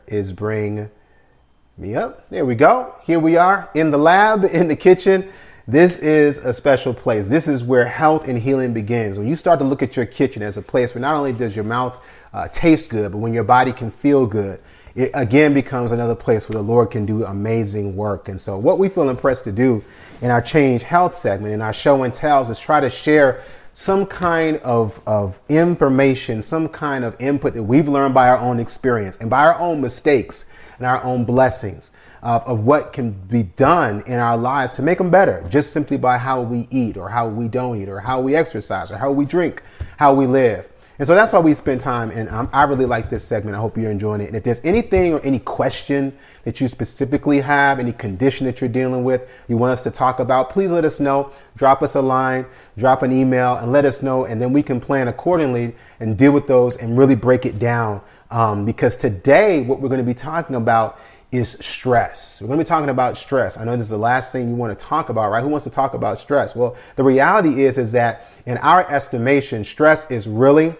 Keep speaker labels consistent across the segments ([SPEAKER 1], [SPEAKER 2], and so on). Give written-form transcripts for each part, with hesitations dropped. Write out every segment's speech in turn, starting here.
[SPEAKER 1] is bring me up. There we go. Here we are in the lab, in the kitchen. This is a special place. This is where health and healing begins. When you start to look at your kitchen as a place where not only does your mouth taste good, but when your body can feel good, it again becomes another place where the Lord can do amazing work. And so what we feel impressed to do in our Change Health segment, in our show and tells, is try to share some kind of information, some kind of input that we've learned by our own experience and by our own mistakes and our own blessings of what can be done in our lives to make them better, just simply by how we eat or how we don't eat or how we exercise or how we drink, how we live. And so that's why we spend time, and I really like this segment. I hope you're enjoying it. And if there's anything or any question that you specifically have, any condition that you're dealing with, you want us to talk about, please let us know. Drop us a line, drop an email, and let us know. And then we can plan accordingly and deal with those and really break it down. Because today, what we're going to be talking about is stress. We're going to be talking about stress. I know this is the last thing you want to talk about, right? Who wants to talk about stress? Well, the reality is that in our estimation, stress is really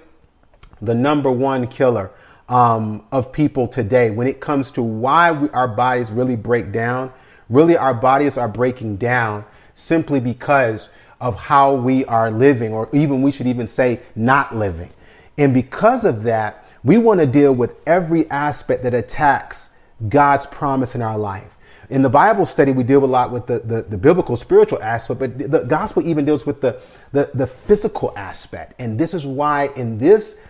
[SPEAKER 1] the number one killer of people today when it comes to why our bodies really break down. Really, our bodies are breaking down simply because of how we are living, or even we should even say not living. And because of that, we want to deal with every aspect that attacks God's promise in our life. In the Bible study, we deal a lot with the biblical spiritual aspect, but the gospel even deals with the physical aspect. And this is why in this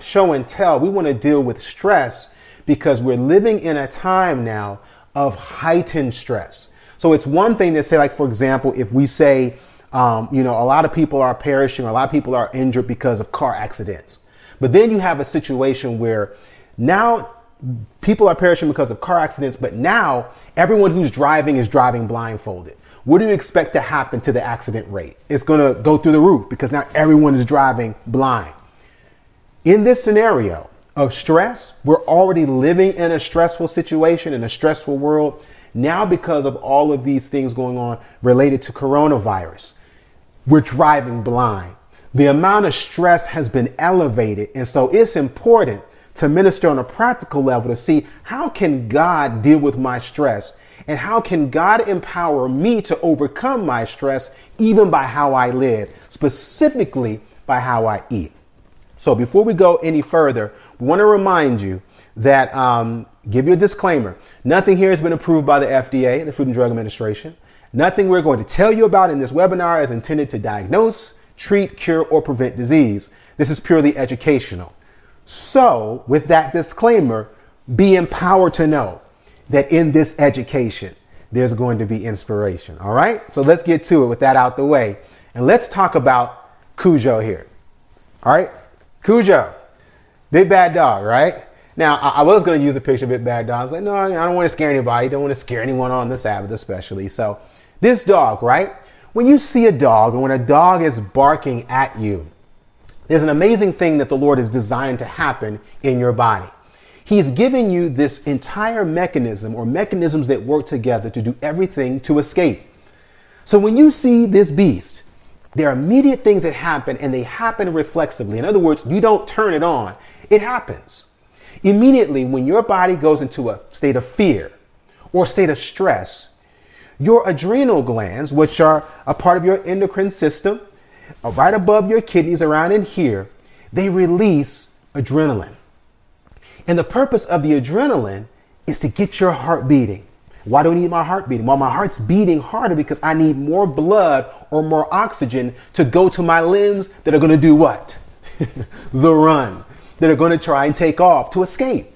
[SPEAKER 1] show and tell, we want to deal with stress, because we're living in a time now of heightened stress. So it's one thing to say, like, for example, if we say, a lot of people are perishing, or a lot of people are injured because of car accidents. But then you have a situation where now people are perishing because of car accidents, but now everyone who's driving is driving blindfolded. What do you expect to happen to the accident rate? It's going to go through the roof because now everyone is driving blind. In this scenario of stress, we're already living in a stressful situation, in a stressful world. Now, because of all of these things going on related to coronavirus, we're driving blind. The amount of stress has been elevated. And so it's important to minister on a practical level to see, how can God deal with my stress, and how can God empower me to overcome my stress, even by how I live, specifically by how I eat. So before we go any further, we want to remind you that, give you a disclaimer. Nothing here has been approved by the FDA, the Food and Drug Administration. Nothing we're going to tell you about in this webinar is intended to diagnose, treat, cure, or prevent disease. This is purely educational. So with that disclaimer, be empowered to know that in this education, there's going to be inspiration. All right. So let's get to it with that out the way. And let's talk about Cujo here. All right. Cujo, big bad dog, right? Now, I was going to use a picture of big bad dog. I was like, no, I don't want to scare anybody. Don't want to scare anyone on the Sabbath, especially. So this dog, right? When you see a dog, and when a dog is barking at you, there's an amazing thing that the Lord has designed to happen in your body. He's giving you this entire mechanism, or mechanisms that work together to do everything to escape. So when you see this beast, there are immediate things that happen, and they happen reflexively. In other words, you don't turn it on. It happens. Immediately, when your body goes into a state of fear or a state of stress, your adrenal glands, which are a part of your endocrine system, right above your kidneys, around in here, they release adrenaline. And the purpose of the adrenaline is to get your heart beating. Why do I need my heart beating? Well, my heart's beating harder because I need more blood or more oxygen to go to my limbs that are going to do what? The run. That are going to try and take off to escape.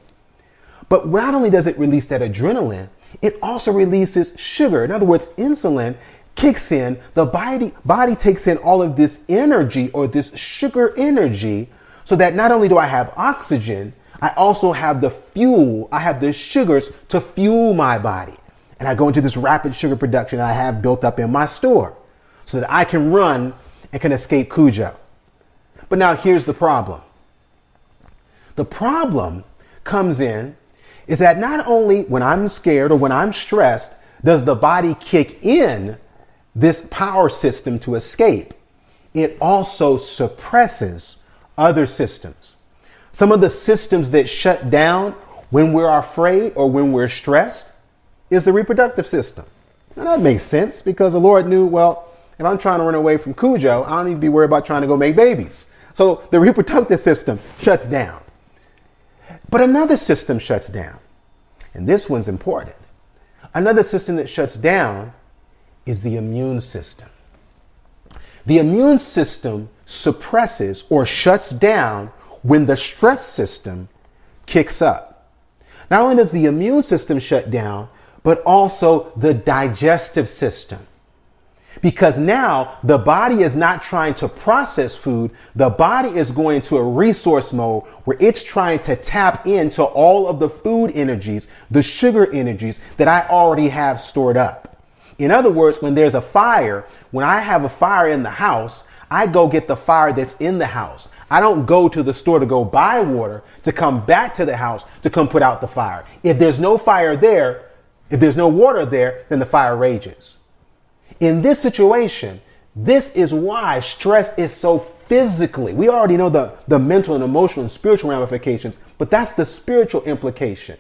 [SPEAKER 1] But not only does it release that adrenaline, it also releases sugar. In other words, insulin kicks in. The body takes in all of this energy, or this sugar energy, so that not only do I have oxygen, I also have the fuel. I have the sugars to fuel my body. And I go into this rapid sugar production that I have built up in my store so that I can run and can escape Cujo. But now here's the problem. The problem comes in is that not only when I'm scared or when I'm stressed does the body kick in this power system to escape, it also suppresses other systems. Some of the systems that shut down when we're afraid or when we're stressed is the reproductive system. Now that makes sense because the Lord knew, well, if I'm trying to run away from Cujo, I don't need to be worried about trying to go make babies. So the reproductive system shuts down. But another system shuts down. And this one's important. Another system that shuts down is the immune system. The immune system suppresses or shuts down when the stress system kicks up. Not only does the immune system shut down, but also the digestive system. Because now the body is not trying to process food. The body is going into a resource mode where it's trying to tap into all of the food energies, the sugar energies that I already have stored up. In other words, when there's a fire, when I have a fire in the house, I go get the fire that's in the house. I don't go to the store to go buy water to come back to the house to come put out the fire. If there's no fire there, if there's no water there, then the fire rages. In this situation, this is why stress is so physically. We already know the mental and emotional and spiritual ramifications, but that's the spiritual implication.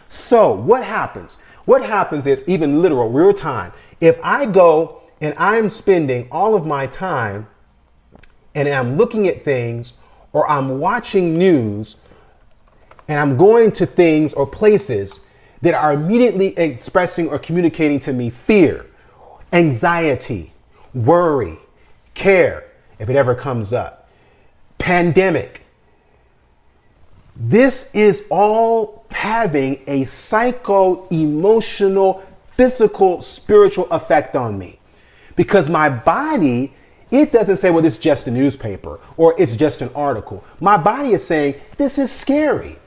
[SPEAKER 1] So what happens? What happens is even literal, real time. If I go and I'm spending all of my time and I'm looking at things or I'm watching news and I'm going to things or places that are immediately expressing or communicating to me fear, anxiety, worry, care, if it ever comes up, pandemic. This is all having a psycho-emotional, physical, spiritual effect on me. Because my body, it doesn't say, well, this is just a newspaper or it's just an article. My body is saying, this is scary.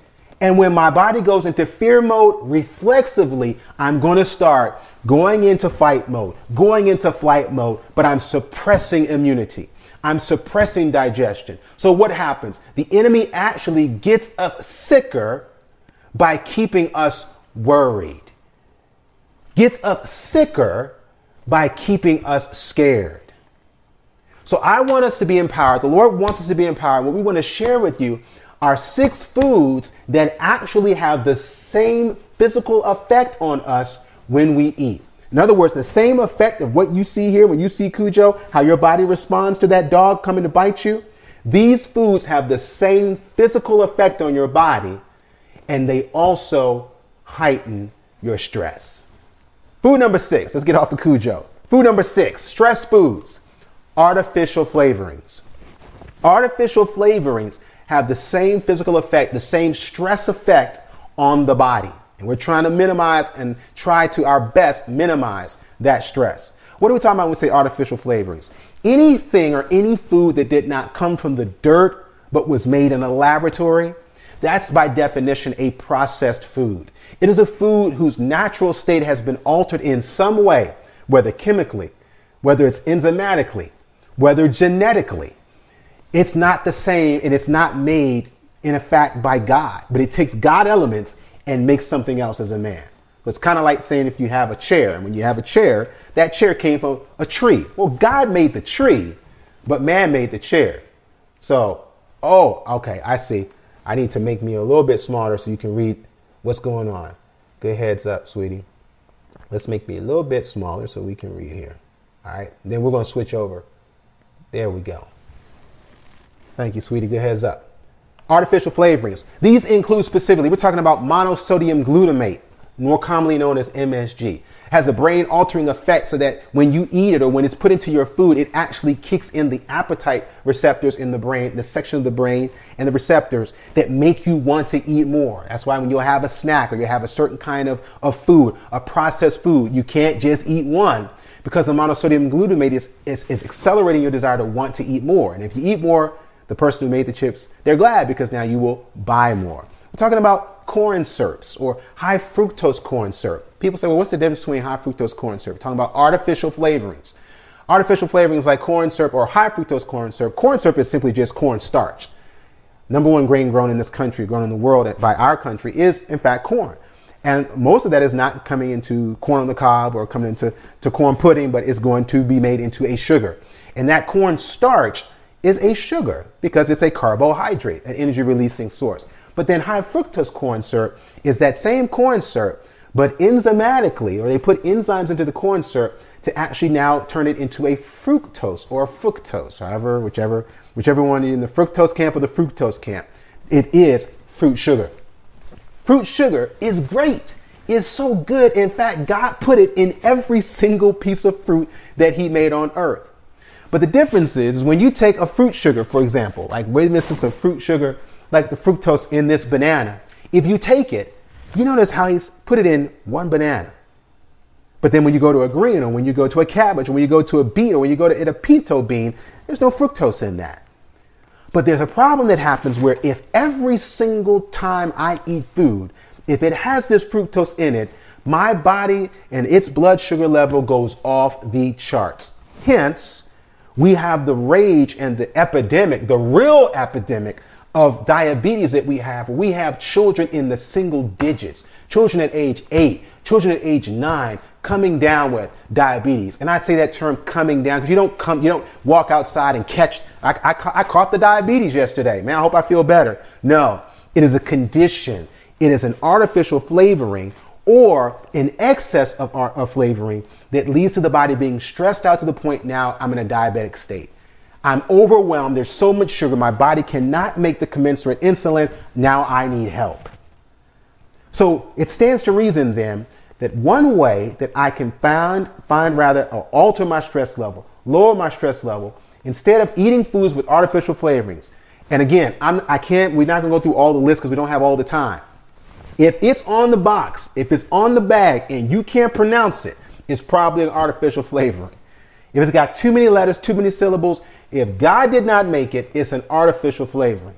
[SPEAKER 1] And when my body goes into fear mode, reflexively, I'm going to start going into fight mode, going into flight mode, but I'm suppressing immunity. I'm suppressing digestion. So what happens? The enemy actually gets us sicker by keeping us worried. Gets us sicker by keeping us scared. So I want us to be empowered. The Lord wants us to be empowered. What we want to share with you are 6 foods that actually have the same physical effect on us when we eat. In other words, the same effect of what you see here when you see Cujo, how your body responds to that dog coming to bite you. These foods have the same physical effect on your body, and they also heighten your stress. Food number 6, let's get off of Cujo. Food number 6, stress foods, artificial flavorings. Artificial flavorings have the same physical effect, the same stress effect on the body. And we're trying to minimize and try to our best minimize that stress. What are we talking about when we say artificial flavorings? Anything or any food that did not come from the dirt but was made in a laboratory, that's by definition a processed food. It is a food whose natural state has been altered in some way, whether chemically, whether it's enzymatically, whether genetically. It's not the same, and it's not made in a fact by God, but it takes God elements and makes something else as a man. So it's kind of like saying if you have a chair, and when you have a chair, that chair came from a tree. Well, God made the tree, but man made the chair. So, okay, I see. I need to make me a little bit smaller so you can read what's going on. Good heads up, sweetie. Let's make me a little bit smaller so we can read here. All right, then we're going to switch over. There we go. Thank you, sweetie. Good heads up. Artificial flavorings. These include specifically, we're talking about monosodium glutamate, more commonly known as MSG. It has a brain altering effect so that when you eat it or when it's put into your food, it actually kicks in the appetite receptors in the brain, the section of the brain and the receptors that make you want to eat more. That's why when you'll have a snack or you have a certain kind of food, a processed food, you can't just eat one because the monosodium glutamate is accelerating your desire to want to eat more. And if you eat more, the person who made the chips, they're glad because now you will buy more. We're talking about corn syrups or high fructose corn syrup. People say, well, what's the difference between high fructose corn syrup? We're talking about artificial flavorings. Artificial flavorings like corn syrup or high fructose corn syrup. Corn syrup is simply just corn starch. Number one grain grown in this country, grown in the world by our country is in fact corn. And most of that is not coming into corn on the cob or coming into corn pudding, but it's going to be made into a sugar. And that corn starch is a sugar because it's a carbohydrate, an energy releasing source. But then high fructose corn syrup is that same corn syrup, but enzymatically, or they put enzymes into the corn syrup to actually now turn it into a fructose or a fructose, however, whichever one in the fructose camp or the fructose camp. It is fruit sugar. Fruit sugar is great. It's so good. In fact, God put it in every single piece of fruit that he made on earth. But the difference is when you take a fruit sugar, for example, like wait a minute, some fruit sugar, like the fructose in this banana. If you take it, you notice how he's put it in one banana. But then when you go to a green, or when you go to a cabbage, or when you go to a beet, or when you go to a pinto bean, there's no fructose in that. But there's a problem that happens where if every single time I eat food, if it has this fructose in it, my body and its blood sugar level goes off the charts. Hence, we have the rage and the epidemic, the real epidemic of diabetes that we have. We have children in the single digits, children at age 8, children at age 9 coming down with diabetes. And I say that term coming down because you don't walk outside and catch. I caught the diabetes yesterday. Man, I hope I feel better. No, it is a condition. It is an artificial flavoring or an excess of flavoring that leads to the body being stressed out to the point now I'm in a diabetic state. I'm overwhelmed. There's so much sugar. My body cannot make the commensurate insulin. Now I need help. So it stands to reason then that one way that I can or alter my stress level, lower my stress level, instead of eating foods with artificial flavorings. And again, we're not going to go through all the lists because we don't have all the time. If it's on the box, if it's on the bag and you can't pronounce it, it's probably an artificial flavoring. If it's got too many letters, too many syllables, if God did not make it, it's an artificial flavoring.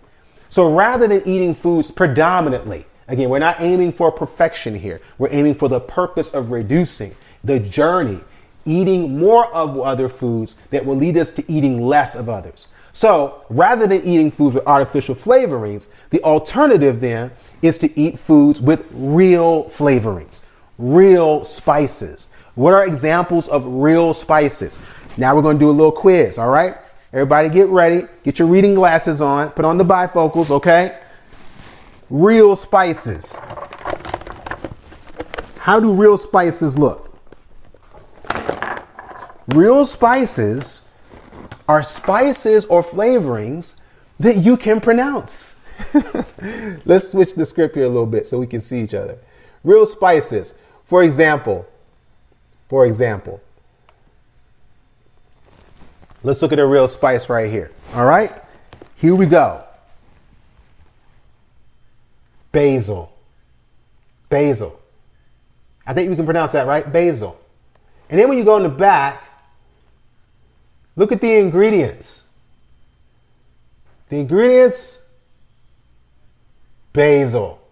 [SPEAKER 1] So rather than eating foods predominantly, again, we're not aiming for perfection here. We're aiming for the purpose of reducing the journey, eating more of other foods that will lead us to eating less of others. So rather than eating foods with artificial flavorings, the alternative then is to eat foods with real flavorings, real spices. What are examples of real spices? Now we're going to do a little quiz, all right? Everybody get ready. Get your reading glasses on. Put on the bifocals, okay? Real spices. How do real spices look? Real spices are spices or flavorings that you can pronounce. Let's switch the script here a little bit so we can see each other. Real spices. For example, let's look at a real spice right here. All right, here we go. Basil. I think we can pronounce that right. Basil. And then when you go in the back, look at the ingredients. Basil.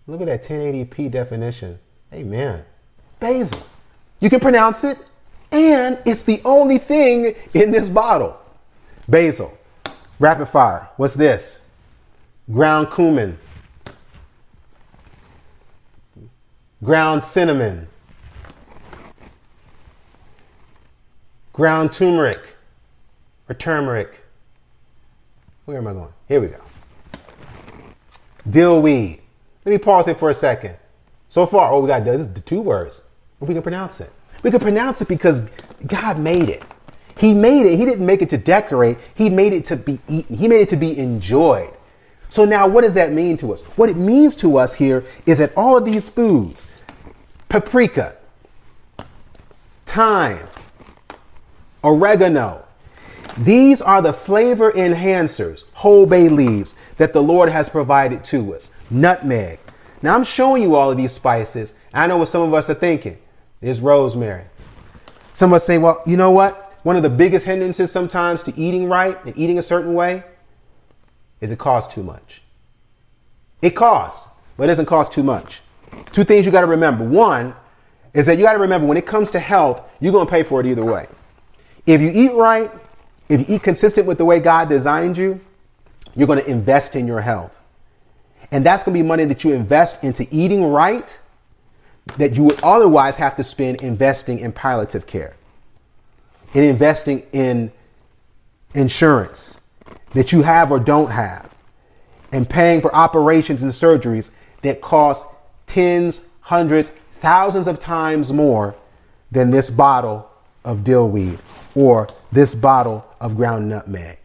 [SPEAKER 1] Look at that 1080p definition. Amen. Basil. You can pronounce it, and it's the only thing in this bottle. Basil. Rapid fire. What's this? Ground cumin. Ground cinnamon. Ground turmeric or turmeric. Where am I going? Here we go. Dill weed. Let me pause it for a second. So far, we got this is the 2 words. But we can pronounce it. We can pronounce it because God made it. He made it. He didn't make it to decorate. He made it to be eaten. He made it to be enjoyed. So now what does that mean to us? What it means to us here is that all of these foods, paprika, thyme, oregano, these are the flavor enhancers, whole bay leaves that the Lord has provided to us. Nutmeg. Now I'm showing you all of these spices. I know what some of us are thinking. There's rosemary. Some of us say, well, you know what? One of the biggest hindrances sometimes to eating right and eating a certain way is it costs too much. It costs, but it doesn't cost too much. 2 things you got to remember. One is that you got to remember when it comes to health, you're going to pay for it either way. If you eat right, if you eat consistent with the way God designed you, you're going to invest in your health. And that's going to be money that you invest into eating right that you would otherwise have to spend investing in palliative care and investing in insurance that you have or don't have. and paying for operations and surgeries that cost tens, hundreds, thousands of times more than this bottle of dill weed or this bottle of ground nutmeg.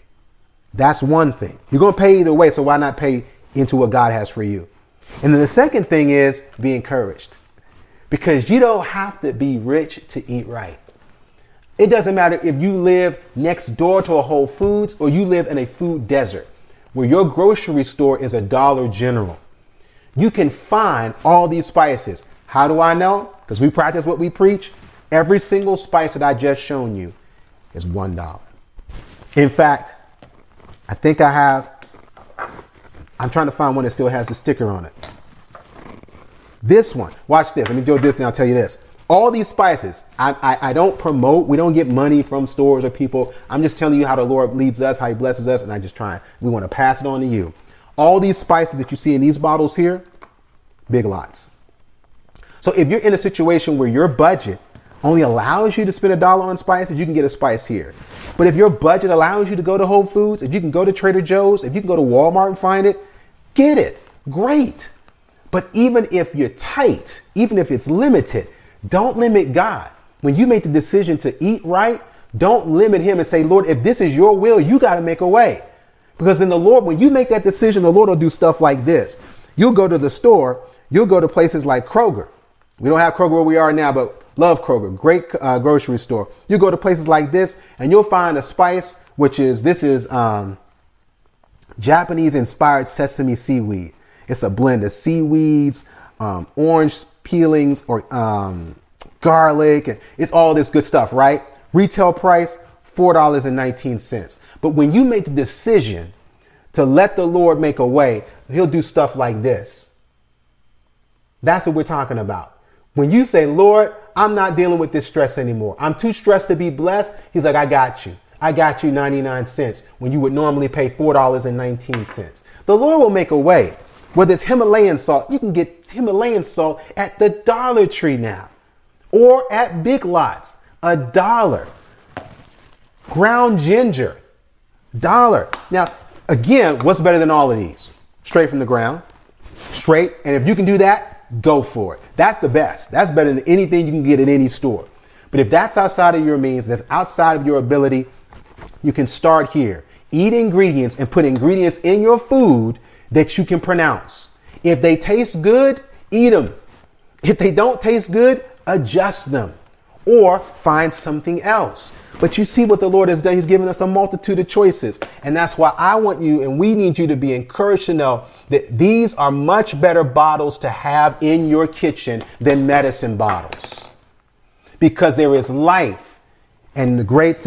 [SPEAKER 1] That's one thing. You're going to pay either way, so why not pay into what God has for you? And then the second thing is be encouraged, because you don't have to be rich to eat right. It doesn't matter if you live next door to a Whole Foods or you live in a food desert where your grocery store is a Dollar General. You can find all these spices. How do I know? Because we practice what we preach. Every single spice that I just shown you is $1. In fact, I think I'm trying to find one that still has the sticker on it. This one, watch this. Let me do this and I'll tell you this. All these spices, I don't promote. We don't get money from stores or people. I'm just telling you how the Lord leads us, how he blesses us, and we want to pass it on to you. All these spices that you see in these bottles here, Big Lots. So if you're in a situation where your budget only allows you to spend $1 on spices, you can get a spice here. But if your budget allows you to go to Whole Foods, if you can go to Trader Joe's, if you can go to Walmart and find it, get it. Great. But even if you're tight, even if it's limited, don't limit God. When you make the decision to eat right, don't limit him and say, Lord, if this is your will, you got to make a way. Because then the Lord, when you make that decision, the Lord will do stuff like this. You'll go to the store. You'll go to places like Kroger. We don't have Kroger where we are now, but love Kroger. Great grocery store. You go to places like this and you'll find a spice, this is Japanese inspired sesame seaweed. It's a blend of seaweeds, orange peelings, or garlic. And it's all this good stuff, right? Retail price, $4.19. But when you make the decision to let the Lord make a way, he'll do stuff like this. That's what we're talking about. When you say, Lord, I'm not dealing with this stress anymore. I'm too stressed to be blessed. He's like, I got you. I got you 99 cents when you would normally pay $4.19. The Lord will make a way. Whether it's Himalayan salt, you can get Himalayan salt at the Dollar Tree now or at Big Lots, $1. Ground ginger, $1. Now, again, what's better than all of these? Straight from the ground, straight. And if you can do that, go for it. That's the best. That's better than anything you can get at any store. But if that's outside of your means, if outside of your ability, you can start here. Eat ingredients and put ingredients in your food that you can pronounce. If they taste good, eat them. If they don't taste good, adjust them or find something else. But you see what the Lord has done. He's given us a multitude of choices. And that's why I want you and we need you to be encouraged to know that these are much better bottles to have in your kitchen than medicine bottles, because there is life. And the great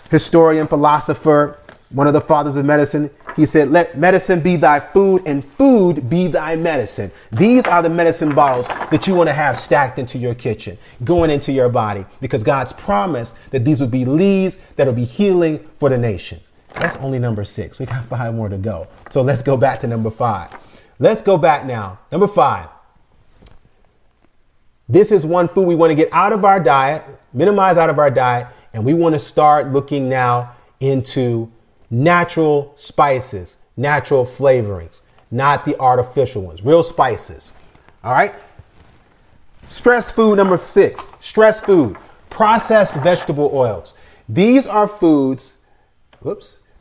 [SPEAKER 1] historian, philosopher, one of the fathers of medicine, he said, let medicine be thy food and food be thy medicine. These are the medicine bottles that you want to have stacked into your kitchen, going into your body, because God's promised that these will be leaves that will be healing for the nations. That's only number 6. We got 5 more to go. So let's go back to number 5. Let's go back now. Number 5. This is one food we want to get out of our diet, minimize out of our diet, and we want to start looking now into natural spices, natural flavorings, not the artificial ones, real spices. All right. Stress food number 6, stress food, processed vegetable oils. These are foods,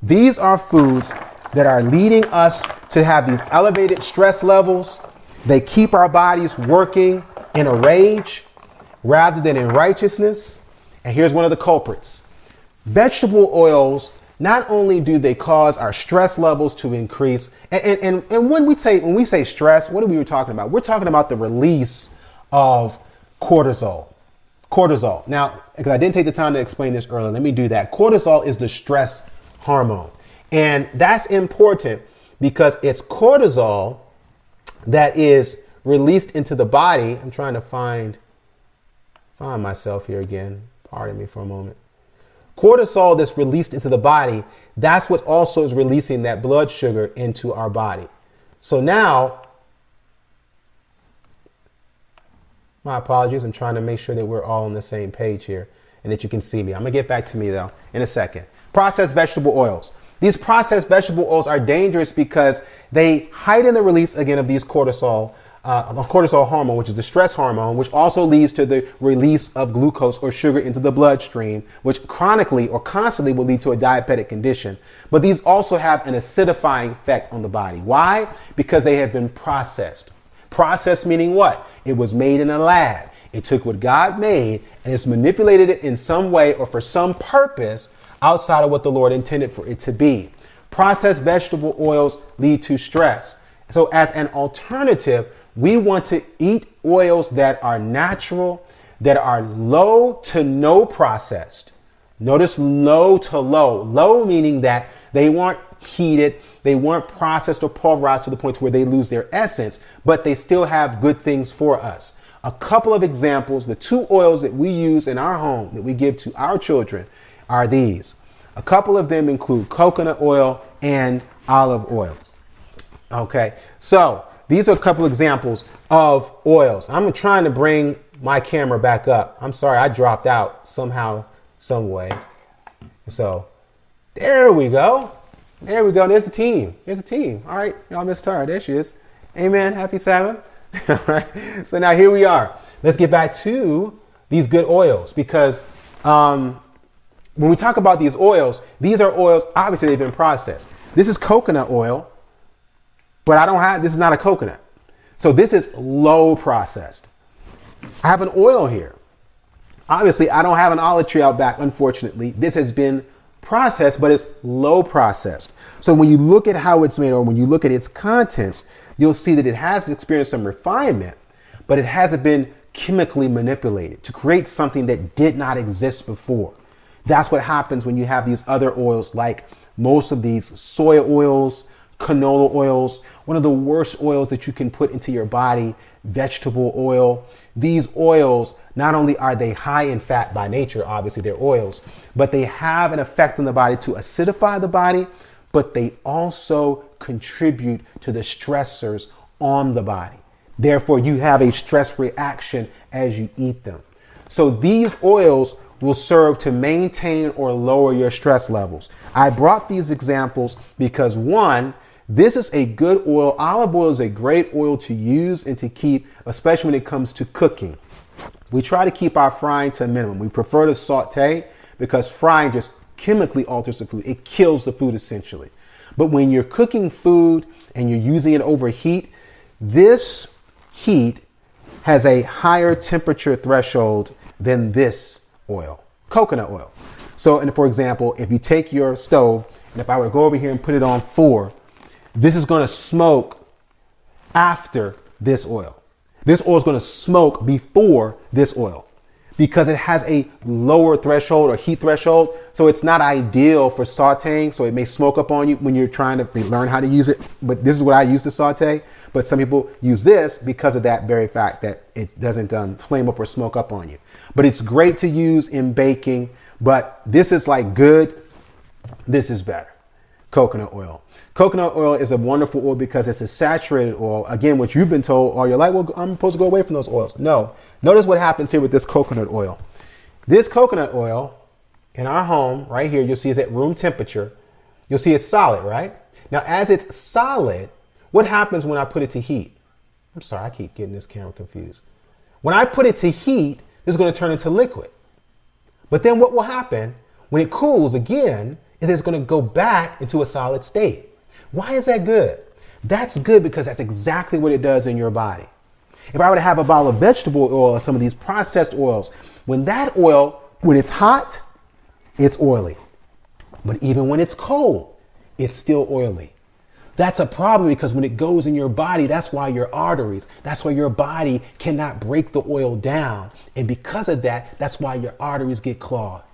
[SPEAKER 1] these are foods that are leading us to have these elevated stress levels. They keep our bodies working in a rage rather than in righteousness. And here's one of the culprits. Vegetable oils, not only do they cause our stress levels to increase, and when we say stress, what are we talking about? We're talking about the release of cortisol. Cortisol. Now, because I didn't take the time to explain this earlier, let me do that. Cortisol is the stress hormone. And that's important because it's cortisol that is released into the body. I'm trying to find myself here again. Pardon me for a moment. Cortisol that's released into the body, that's what also is releasing that blood sugar into our body. So now, my apologies, I'm trying to make sure that we're all on the same page here and that you can see me. I'm going to get back to me though in a second. Processed vegetable oils. These processed vegetable oils are dangerous because they heighten the release, again, of these cortisol hormone, which is the stress hormone, which also leads to the release of glucose or sugar into the bloodstream, which chronically or constantly will lead to a diabetic condition. But these also have an acidifying effect on the body. Why? Because they have been processed. Processed meaning what? It was made in a lab. It took what God made and it's manipulated it in some way or for some purpose outside of what the Lord intended for it to be. Processed vegetable oils lead to stress. So as an alternative, we want to eat oils that are natural, that are low to no processed. Notice low to low. Low meaning that they weren't heated, they weren't processed or pulverized to the point where they lose their essence, but they still have good things for us. A couple of examples, the 2 oils that we use in our home that we give to our children are these. A couple of them include coconut oil and olive oil. Okay, so these are a couple examples of oils. I'm trying to bring my camera back up. I'm sorry, I dropped out somehow, some way. So there we go. There we go. There's the team. There's the team. All right, y'all missed her. There she is. Amen. Happy Sabbath. All right. So now here we are. Let's get back to these good oils because when we talk about these oils, these are oils, obviously they've been processed. This is coconut oil, but this is not a coconut. So this is low processed. I have an oil here. Obviously, I don't have an olive tree out back, unfortunately. This has been processed, but it's low processed. So when you look at how it's made or when you look at its contents, you'll see that it has experienced some refinement, but it hasn't been chemically manipulated to create something that did not exist before. That's what happens when you have these other oils, like most of these soy oils, canola oils, one of the worst oils that you can put into your body, vegetable oil. These oils, not only are they high in fat by nature, obviously they're oils, but they have an effect on the body to acidify the body, but they also contribute to the stressors on the body. Therefore, you have a stress reaction as you eat them. So these oils will serve to maintain or lower your stress levels. I brought these examples because one, this is a good oil. Olive oil is a great oil to use and to keep, especially when it comes to cooking. We try to keep our frying to a minimum. We prefer to saute because frying just chemically alters the food. It kills the food essentially. But when you're cooking food and you're using it over heat, this heat has a higher temperature threshold than this oil, coconut oil. So, and for example, if you take your stove and if I were to go over here and put it on 4, this is going to smoke after this oil. This oil is going to smoke before this oil because it has a lower threshold or heat threshold. So it's not ideal for sauteing. So it may smoke up on you when you're trying to learn how to use it. But this is what I use to saute. But some people use this because of that very fact that it doesn't flame up or smoke up on you. But it's great to use in baking. But this is like good. This is better. Coconut oil. Coconut oil is a wonderful oil because it's a saturated oil. Again, what you've been told, or you're like, well, I'm supposed to go away from those oils. No. Notice what happens here with this coconut oil. This coconut oil in our home right here, you'll see is at room temperature. You'll see it's solid, right? Now, as it's solid, what happens when I put it to heat? I'm sorry, I keep getting this camera confused. When I put it to heat, this is going to turn into liquid. But then what will happen when it cools again is it's going to go back into a solid state. Why is that good? That's good because that's exactly what it does in your body. If I were to have a bottle of vegetable oil or some of these processed oils, when that oil, when it's hot, it's oily. But even when it's cold, it's still oily. That's a problem because when it goes in your body, that's why your arteries, that's why your body cannot break the oil down. And because of that, that's why your arteries get clogged.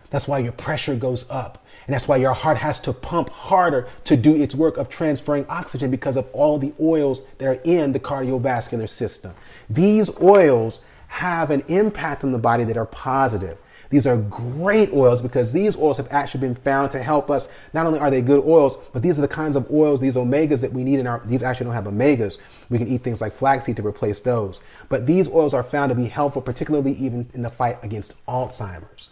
[SPEAKER 1] That's why your pressure goes up. And that's why your heart has to pump harder to do its work of transferring oxygen because of all the oils that are in the cardiovascular system. These oils have an impact on the body that are positive. These are great oils because these oils have actually been found to help us. Not only are they good oils, but these are the kinds of oils, these omegas that we need in our, these actually don't have omegas. We can eat things like flaxseed to replace those. But these oils are found to be helpful, particularly even in the fight against Alzheimer's.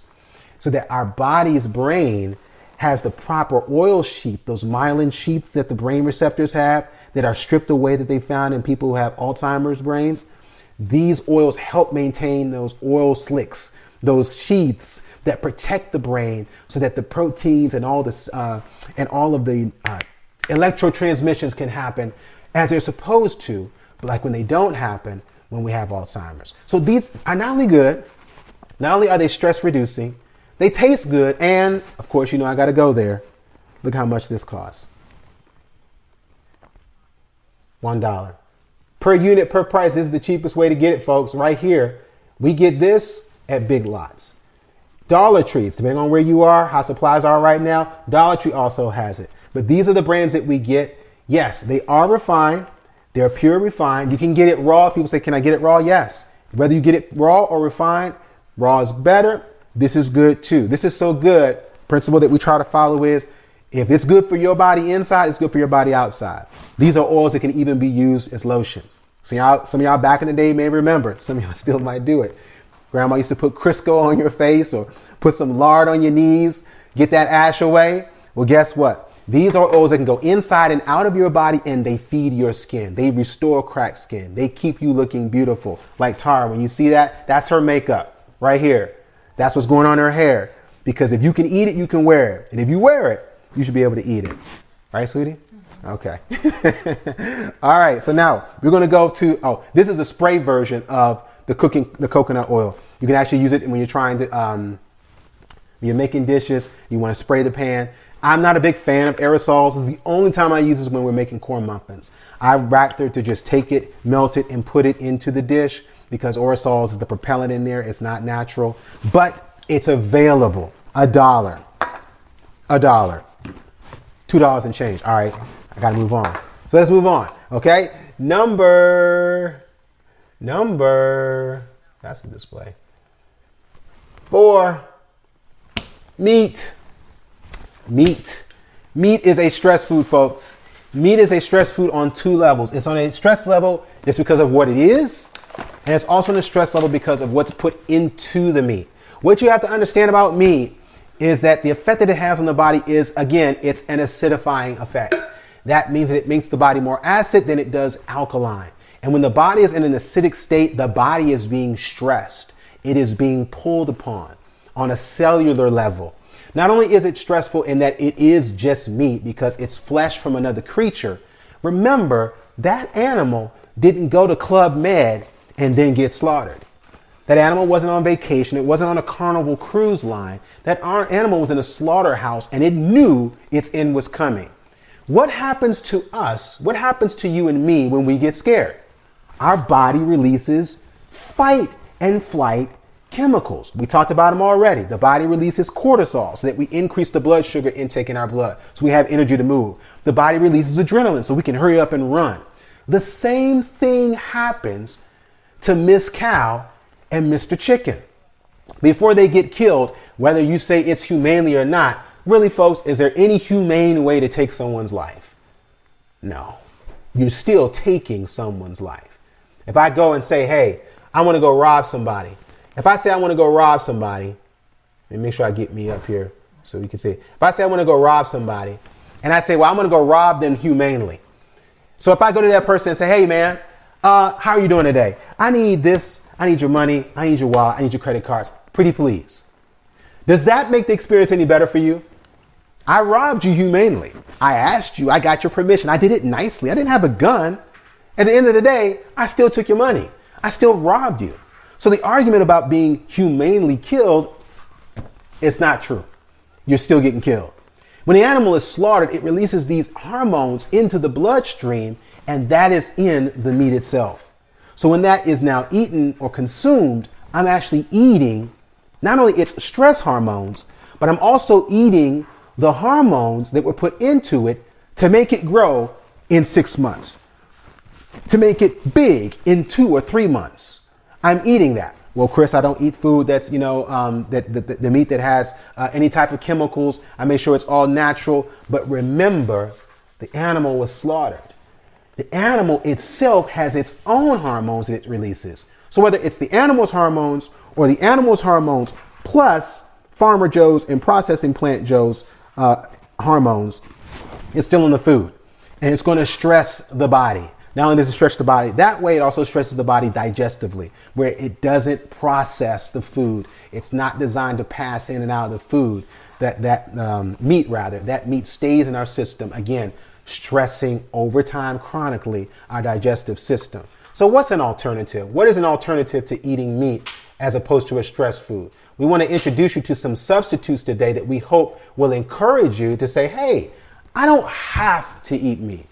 [SPEAKER 1] So that our body's brain has the proper oil sheath, those myelin sheaths that the brain receptors have that are stripped away that they found in people who have Alzheimer's brains. These oils help maintain those oil slicks, those sheaths that protect the brain so that the proteins and all this and all of the electrotransmissions can happen as they're supposed to, like when they don't happen when we have Alzheimer's. So these are not only good, not only are they stress reducing, they taste good, and of course, you know I got to go there. Look how much this costs. $1 per unit, per price. This is the cheapest way to get it, folks. Right here, we get this at Big Lots. Dollar Trees, depending on where you are, how supplies are right now, Dollar Tree also has it. But these are the brands that we get. Yes, they are refined. They're pure refined. You can get it raw. People say, can I get it raw? Yes. Whether you get it raw or refined, raw is better. This is good too. This is so good. Principle that we try to follow is if it's good for your body inside, it's good for your body outside. These are oils that can even be used as lotions. So some of y'all back in the day may remember. Some of y'all still might do it. Grandma used to put Crisco on your face or put some lard on your knees, get that ash away. Well, guess what? These are oils that can go inside and out of your body, and they feed your skin. They restore cracked skin. They keep you looking beautiful. Like Tara, when you see that, that's her makeup right here. That's what's going on in her hair. Because if you can eat it, you can wear it. And if you wear it, you should be able to eat it. Right, sweetie? Okay. All right. So now we're going to go to, this is a spray version of the coconut oil. You can actually use it when you're trying to, when you're making dishes, you want to spray the pan. I'm not a big fan of aerosols. This is the only time I use this when we're making corn muffins. I'd rather to just take it, melt it, and put it into the dish because aerosols is the propellant in there. It's not natural, but it's available. $1. $2 and change. All right, I gotta move on. So let's move on, okay? Number, that's the display. 4, meat. Meat is a stress food, folks. Meat is a stress food on 2 levels. It's on a stress level just because of what it is, and it's also on a stress level because of what's put into the meat. What you have to understand about meat is that the effect that it has on the body is, again, it's an acidifying effect. That means that it makes the body more acid than it does alkaline. And when the body is in an acidic state, the body is being stressed. It is being pulled upon on a cellular level. Not only is it stressful in that it is just meat because it's flesh from another creature, remember that animal didn't go to Club Med and then get slaughtered. That animal wasn't on vacation. It wasn't on a Carnival cruise line. That animal was in a slaughterhouse and it knew its end was coming. What happens to us? What happens to you and me when we get scared? Our body releases fight and flight chemicals. We talked about them already. The body releases cortisol so that we increase the blood sugar intake in our blood so we have energy to move. The body releases adrenaline so we can hurry up and run. The same thing happens to Miss Cow and Mr. Chicken. Before they get killed, whether you say it's humanely or not, really, folks, is there any humane way to take someone's life? No. You're still taking someone's life. If I go and say, hey, I want to go rob somebody. If I say I want to go rob somebody, let me make sure I get me up here so you can see. If I say I want to go rob somebody, and I say, well, I'm going to go rob them humanely. So if I go to that person and say, hey, man, how are you doing today? I need this. I need your money. I need your wallet. I need your credit cards. Pretty please. Does that make the experience any better for you? I robbed you humanely. I asked you. I got your permission. I did it nicely. I didn't have a gun. At the end of the day, I still took your money. I still robbed you. So the argument about being humanely killed is not true. You're still getting killed. When the animal is slaughtered, it releases these hormones into the bloodstream, and that is in the meat itself. So when that is now eaten or consumed, I'm actually eating not only its stress hormones, but I'm also eating the hormones that were put into it to make it grow in 6 months, to make it big in 2 or 3 months. I'm eating that. Well, Chris, I don't eat food that's, the meat that has any type of chemicals. I make sure it's all natural. But remember, the animal was slaughtered. The animal itself has its own hormones that it releases. So whether it's the animal's hormones or the animal's hormones plus Farmer Joe's and processing plant Joe's hormones, it's still in the food. And it's going to stress the body. Not only does it stress the body, that way it also stresses the body digestively, where it doesn't process the food. It's not designed to pass in and out of the food. That meat stays in our system, again, stressing over time chronically our digestive system. So what's an alternative? What is an alternative to eating meat as opposed to a stress food? We want to introduce you to some substitutes today that we hope will encourage you to say, hey, I don't have to eat meat.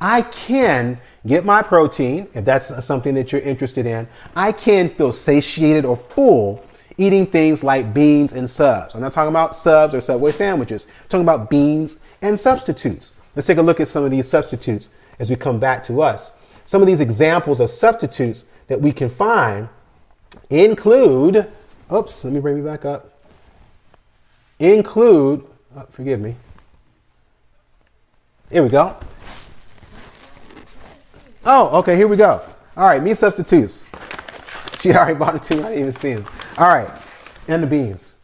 [SPEAKER 1] I can get my protein, if that's something that you're interested in. I can feel satiated or full eating things like beans and subs. I'm not talking about subs or Subway sandwiches. I'm talking about beans and substitutes. Let's take a look at some of these substitutes as we come back to us. Some of these examples of substitutes that we can find include, let me bring me back up. Forgive me. Here we go. Oh, okay, here we go. All right, meat substitutes. She already bought it too. I didn't even see them. All right, and the beans.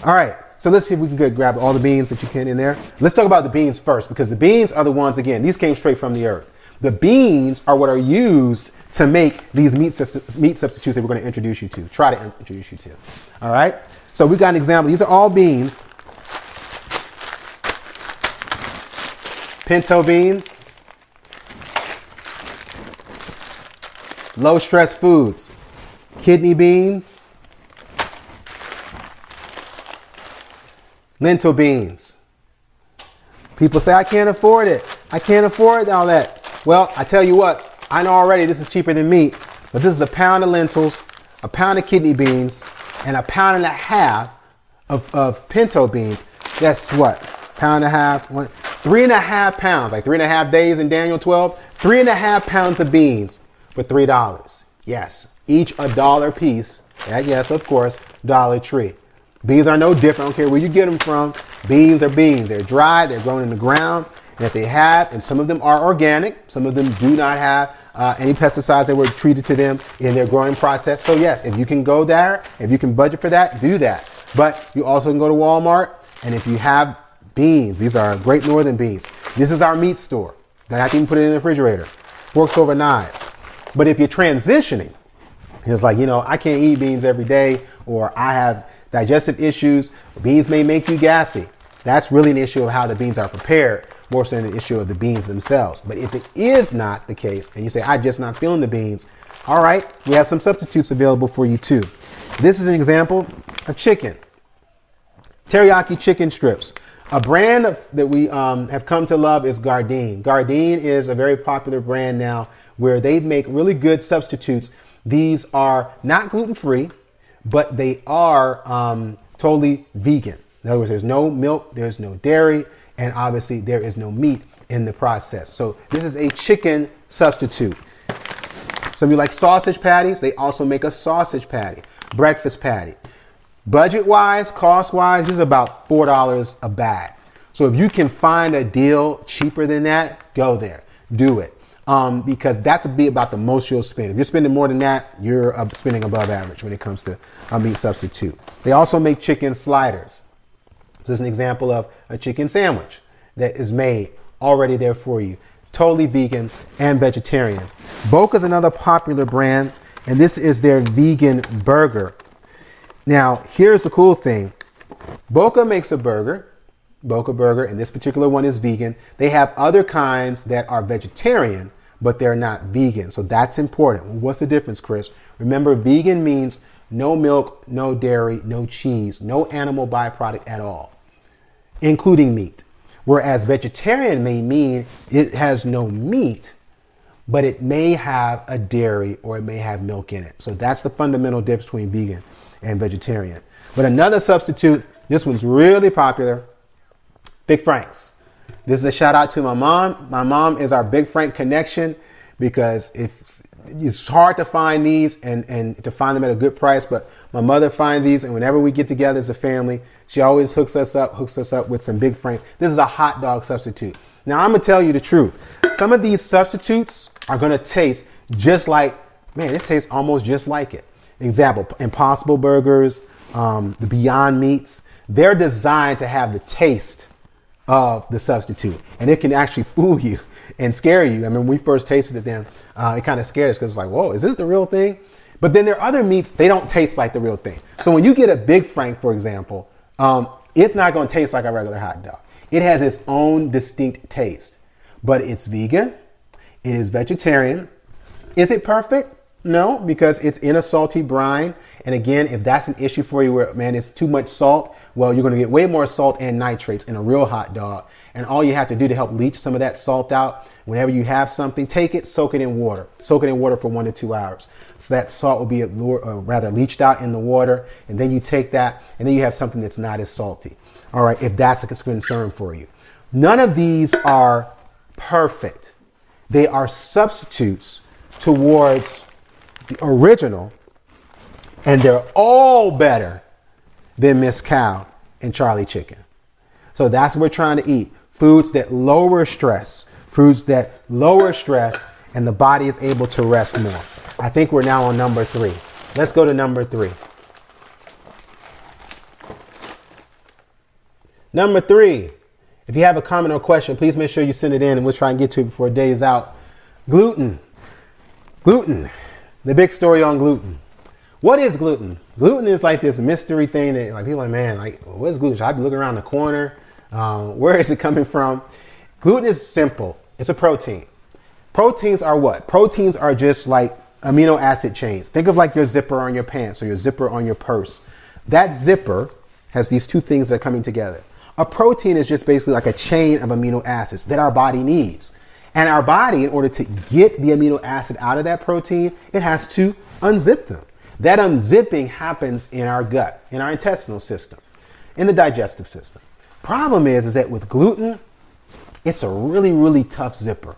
[SPEAKER 1] All right, so let's see if we can grab all the beans that you can in there. Let's talk about the beans first, because the beans are the ones, again, these came straight from the earth. The beans are what are used to make these meat substitutes that we're going to introduce you to, try to introduce you to. All right, so we got an example. These are all beans. Pinto beans. Low stress foods. Kidney beans. Lentil beans. People say, I can't afford it. I can't afford all that. Well, I tell you what, I know already this is cheaper than meat, but this is a pound of lentils, a pound of kidney beans, and a pound and a half of pinto beans. That's what? Pound and a half, 3.5 pounds, like 3.5 days in Daniel 12, 3.5 pounds of beans for $3. Yes, each $1 piece. Yes, of course, Dollar Tree. Beans are no different. I don't care where you get them from. Beans are beans. They're dry. They're grown in the ground. And if they have, and some of them are organic, some of them do not have any pesticides that were treated to them in their growing process. So yes, if you can go there, if you can budget for that, do that. But you also can go to Walmart, and if you have beans, these are Great Northern beans. This is our meat store. Don't have to even put it in the refrigerator. Forks over knives. But if you're transitioning, it's like, I can't eat beans every day, or I have digestive issues. Beans may make you gassy. That's really an issue of how the beans are prepared, more so than the issue of the beans themselves. But if it is not the case, and you say, I'm just not feeling the beans, all right, we have some substitutes available for you too. This is an example of chicken. Teriyaki chicken strips. A brand that we have come to love is Gardein. Gardein is a very popular brand now where they make really good substitutes. These are not gluten-free, but they are totally vegan. In other words, there's no milk, there's no dairy, and obviously there is no meat in the process. So this is a chicken substitute. Some of you like sausage patties. They also make a sausage patty, breakfast patty. Budget-wise, cost-wise, this is about $4 a bag. So if you can find a deal cheaper than that, go there, do it. Because that's about the most you'll spend. If you're spending more than that, you're spending above average when it comes to a meat substitute. They also make chicken sliders. This is an example of a chicken sandwich that is made already there for you. Totally vegan and vegetarian. Boca is another popular brand, and this is their vegan burger. Now, here's the cool thing. Boca makes a burger, Boca Burger, and this particular one is vegan. They have other kinds that are vegetarian, but they're not vegan. So that's important. What's the difference, Chris? Remember, vegan means no milk, no dairy, no cheese, no animal byproduct at all, including meat. Whereas vegetarian may mean it has no meat, but it may have a dairy or it may have milk in it. So that's the fundamental difference between vegan and vegetarian. But another substitute, this one's really popular, Big Frank's. This is a shout out to my mom. My mom is our Big Frank connection because it's hard to find these and to find them at a good price. But my mother finds these, and whenever we get together as a family, she always hooks us up with some Big Franks. This is a hot dog substitute. Now, I'm going to tell you the truth. Some of these substitutes are going to taste just like, man, this tastes almost just like it. Example, Impossible Burgers, the Beyond Meats. They're designed to have the taste of the substitute. And it can actually fool you and scare you. I mean, when we first tasted them, it kind of scared us because it's like, whoa, is this the real thing? But then there are other meats, they don't taste like the real thing. So when you get a Big Frank, for example, it's not going to taste like a regular hot dog. It has its own distinct taste, but it's vegan. It is vegetarian. Is it perfect? No, because it's in a salty brine. And again, if that's an issue for you where, man, it's too much salt, well, you're going to get way more salt and nitrates in a real hot dog. And all you have to do to help leach some of that salt out, whenever you have something, take it, soak it in water. Soak it in water for 1 to 2 hours. So that salt will be rather leached out in the water. And then you take that, and then you have something that's not as salty. All right, if that's a concern for you. None of these are perfect. They are substitutes towards the original, and they're all better than Miss Cow and Charlie Chicken. So that's what we're trying to eat. Foods that lower stress, and the body is able to rest more. I think we're now on number 3. Let's go to number 3. Number 3, if you have a comment or question, please make sure you send it in and we'll try and get to it before day is out. Gluten. Gluten. The big story on gluten. What is gluten? Gluten is like this mystery thing that like people are like, man, like, what is gluten? Should I be looking around the corner? Where is it coming from? Gluten is simple. It's a protein. Proteins are what? Proteins are just like amino acid chains. Think of like your zipper on your pants or your zipper on your purse. That zipper has these two things that are coming together. A protein is just basically like a chain of amino acids that our body needs. And our body, in order to get the amino acid out of that protein, it has to unzip them. That unzipping happens in our gut, in our intestinal system, in the digestive system. Problem is that with gluten, it's a really, really tough zipper.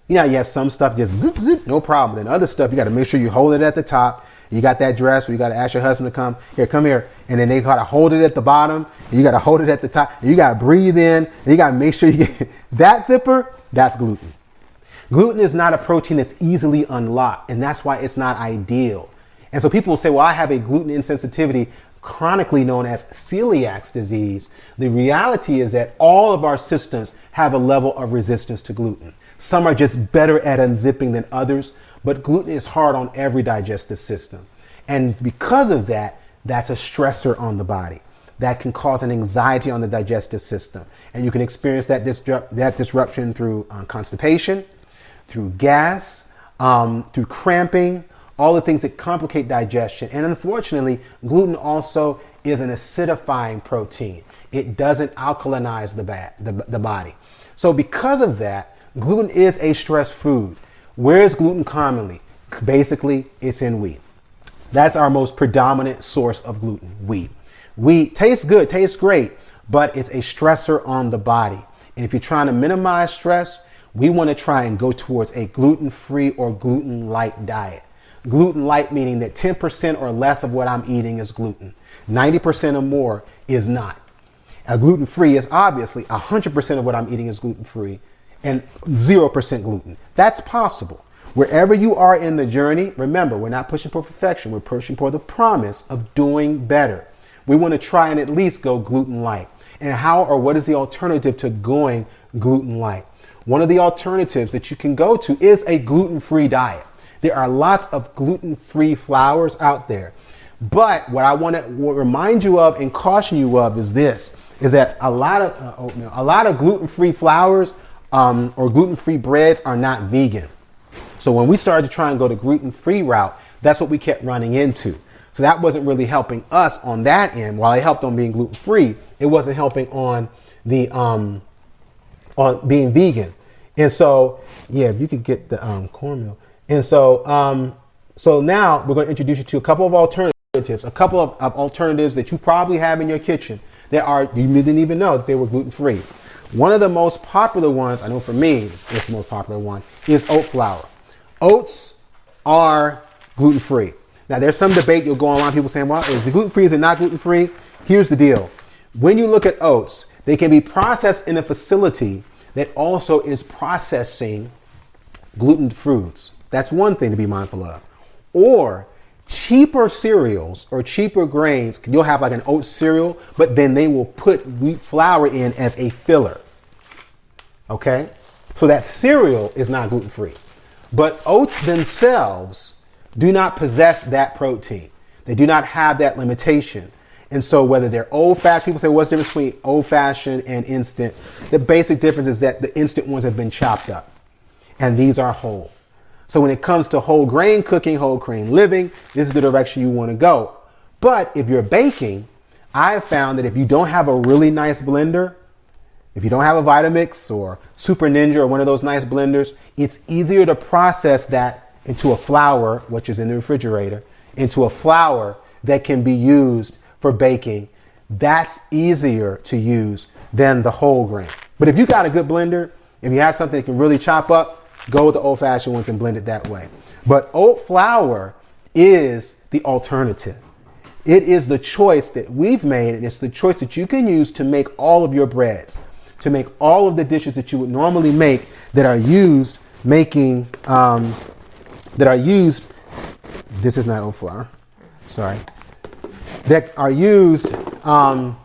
[SPEAKER 1] You know, you have some stuff just zip, zip, no problem. Then other stuff, you got to make sure you hold it at the top. You got that dress where you got to ask your husband to come here. And then they got to hold it at the bottom. And you got to hold it at the top. And you got to breathe in. And you got to make sure you get that zipper. That's gluten. Gluten is not a protein that's easily unlocked. And that's why it's not ideal. And so people will say, well, I have a gluten insensitivity, chronically known as celiac disease. The reality is that all of our systems have a level of resistance to gluten. Some are just better at unzipping than others, but gluten is hard on every digestive system. And because of that, that's a stressor on the body. That can cause an anxiety on the digestive system. And you can experience that disruption through constipation, through gas, through cramping, all the things that complicate digestion. And unfortunately, gluten also is an acidifying protein. It doesn't alkalinize the body. So because of that, gluten is a stress food. Where is gluten commonly? Basically, it's in wheat. That's our most predominant source of gluten, wheat. Wheat tastes good, tastes great, but it's a stressor on the body. And if you're trying to minimize stress, we want to try and go towards a gluten-free or gluten-light diet. Gluten-light meaning that 10% or less of what I'm eating is gluten. 90% or more is not. A gluten-free is obviously 100% of what I'm eating is gluten-free and 0% gluten. That's possible. Wherever you are in the journey, remember, we're not pushing for perfection. We're pushing for the promise of doing better. We want to try and at least go gluten-light. And how or what is the alternative to going gluten-light? One of the alternatives that you can go to is a gluten-free diet. There are lots of gluten-free flours out there. But what I want to remind you of and caution you of is this, is that a lot of gluten-free flours or gluten-free breads are not vegan. So when we started to try and go the gluten-free route, that's what we kept running into. So that wasn't really helping us on that end. While it helped on being gluten-free, it wasn't helping on the on being vegan. And so, yeah, if you could get the cornmeal. And so, so now we're going to introduce you to a couple of alternatives, alternatives that you probably have in your kitchen that you didn't even know that they were gluten-free. One of the most popular ones, I know for me, it's the most popular one, is oat flour. Oats are gluten-free. Now, there's some debate. You'll go online, people saying, well, is it gluten-free? Is it not gluten-free? Here's the deal. When you look at oats, they can be processed in a facility that also is processing gluten foods. That's one thing to be mindful of. Or cheaper cereals or cheaper grains, you'll have like an oat cereal, but then they will put wheat flour in as a filler. Okay? So that cereal is not gluten-free. But oats themselves do not possess that protein. They do not have that limitation. And so whether they're old-fashioned, people say, what's the difference between old-fashioned and instant? The basic difference is that the instant ones have been chopped up, and these are whole. So when it comes to whole grain cooking, whole grain living, this is the direction you want to go. But if you're baking, I have found that if you don't have a really nice blender, if you don't have a Vitamix or Super Ninja or one of those nice blenders, it's easier to process that into a flour, which is in the refrigerator, into a flour that can be used for baking. That's easier to use than the whole grain. But if you got a good blender, if you have something that can really chop up, go with the old-fashioned ones and blend it that way. But oat flour is the alternative. It is the choice that we've made, and it's the choice that you can use to make all of your breads, to make all of the dishes that you would normally make that are used making, this is not oat flour, sorry, that are used to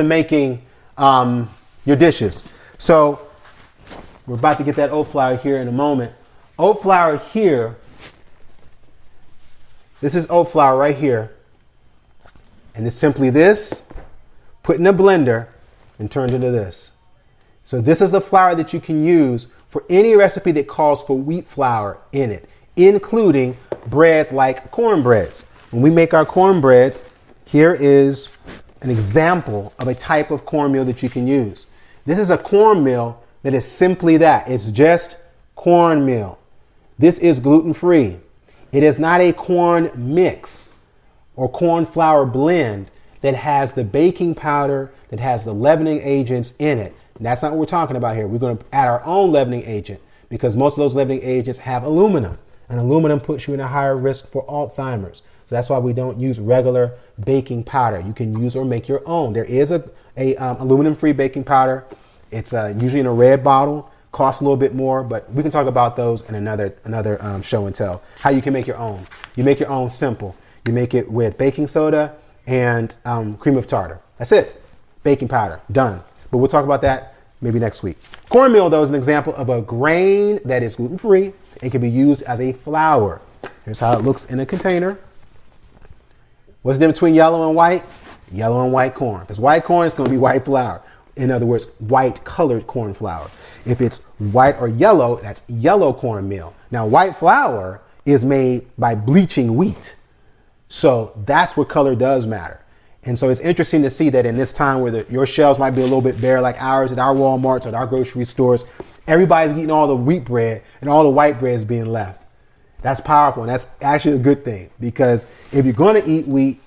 [SPEAKER 1] making your dishes. So we're about to get that oat flour here in a moment. Oat flour here, this is oat flour right here. And it's simply this, put in a blender and turned into this. So this is the flour that you can use for any recipe that calls for wheat flour in it, including breads like cornbreads. When we make our cornbreads, here is an example of a type of cornmeal that you can use. This is a cornmeal that is simply that. It's just cornmeal. This is gluten-free. It is not a corn mix or corn flour blend that has the baking powder, that has the leavening agents in it. And that's not what we're talking about here. We're going to add our own leavening agent because most of those leavening agents have aluminum. And aluminum puts you in a higher risk for Alzheimer's. So that's why we don't use regular baking powder. You can use or make your own. There is a aluminum-free baking powder. It's usually in a red bottle, costs a little bit more, but we can talk about those in another show and tell. How you can make your own. You make your own simple. You make it with baking soda and cream of tartar. That's it. Baking powder, done. But we'll talk about that maybe next week. Cornmeal, though, is an example of a grain that is gluten-free and can be used as a flour. Here's how it looks in a container. What's the difference between yellow and white? Yellow and white corn. If it's white corn, it's going to be white flour. In other words, white colored corn flour. If it's white or yellow, that's yellow cornmeal. Now, white flour is made by bleaching wheat. So that's where color does matter. And so it's interesting to see that in this time where your shelves might be a little bit bare like ours at our Walmarts or at our grocery stores, everybody's eating all the wheat bread and all the white bread is being left. That's powerful. And that's actually a good thing because if you're going to eat wheat,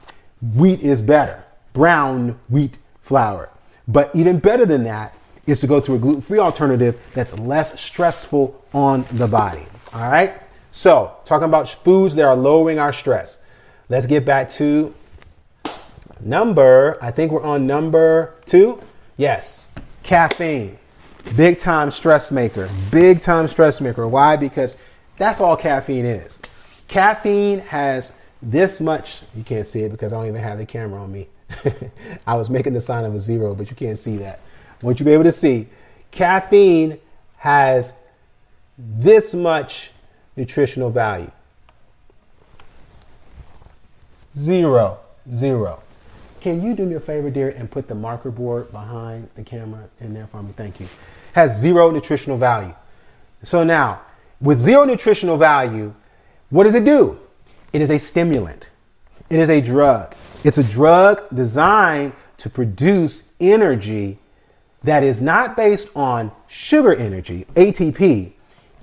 [SPEAKER 1] wheat is better. Brown wheat flour. But even better than that is to go to a gluten-free alternative that's less stressful on the body. All right. So talking about foods that are lowering our stress. Let's get back to I think we're on number 2. Yes. Caffeine. Big time stress maker. Big time stress maker. Why? Because that's all caffeine is. Caffeine has this much. You can't see it because I don't even have the camera on me. I was making the sign of a 0, but you can't see that. I want you to be able to see. Caffeine has this much nutritional value. 0. Can you do me a favor, dear, and put the marker board behind the camera in there for me? Thank you. Has 0 nutritional value. So now, with 0 nutritional value, what does it do? It is a stimulant. It is a drug. It's a drug designed to produce energy that is not based on sugar energy, ATP.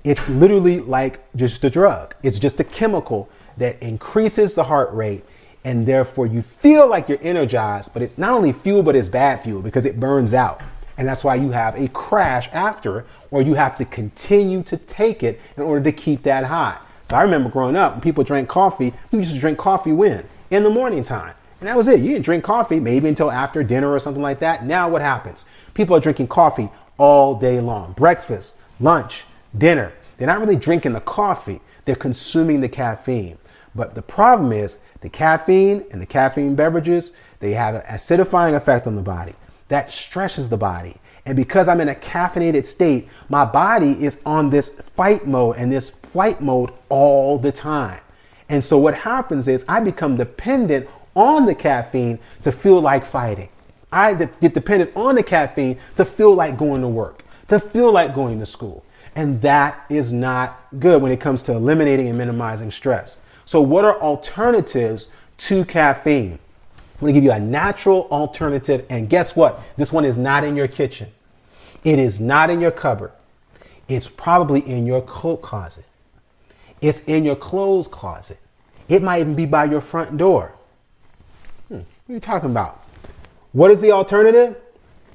[SPEAKER 1] It's literally like just a drug. It's just a chemical that increases the heart rate, and therefore you feel like you're energized, but it's not only fuel, but it's bad fuel because it burns out. And that's why you have a crash after, or you have to continue to take it in order to keep that high. So I remember growing up, when people drank coffee, we used to drink coffee when? In the morning time. And that was it. You didn't drink coffee maybe until after dinner or something like that. Now what happens? People are drinking coffee all day long. Breakfast, lunch, dinner. They're not really drinking the coffee. They're consuming the caffeine. But the problem is the caffeine and the caffeine beverages, they have an acidifying effect on the body. That stresses the body. And because I'm in a caffeinated state, my body is on this fight mode and this flight mode all the time. And so what happens is I become dependent on the caffeine to feel like fighting. I get dependent on the caffeine to feel like going to work, to feel like going to school. And that is not good when it comes to eliminating and minimizing stress. So what are alternatives to caffeine? I'm going to give you a natural alternative. And guess what? This one is not in your kitchen. It is not in your cupboard. It's probably in your coat closet. It's in your clothes closet. It might even be by your front door. What are you talking about? What is the alternative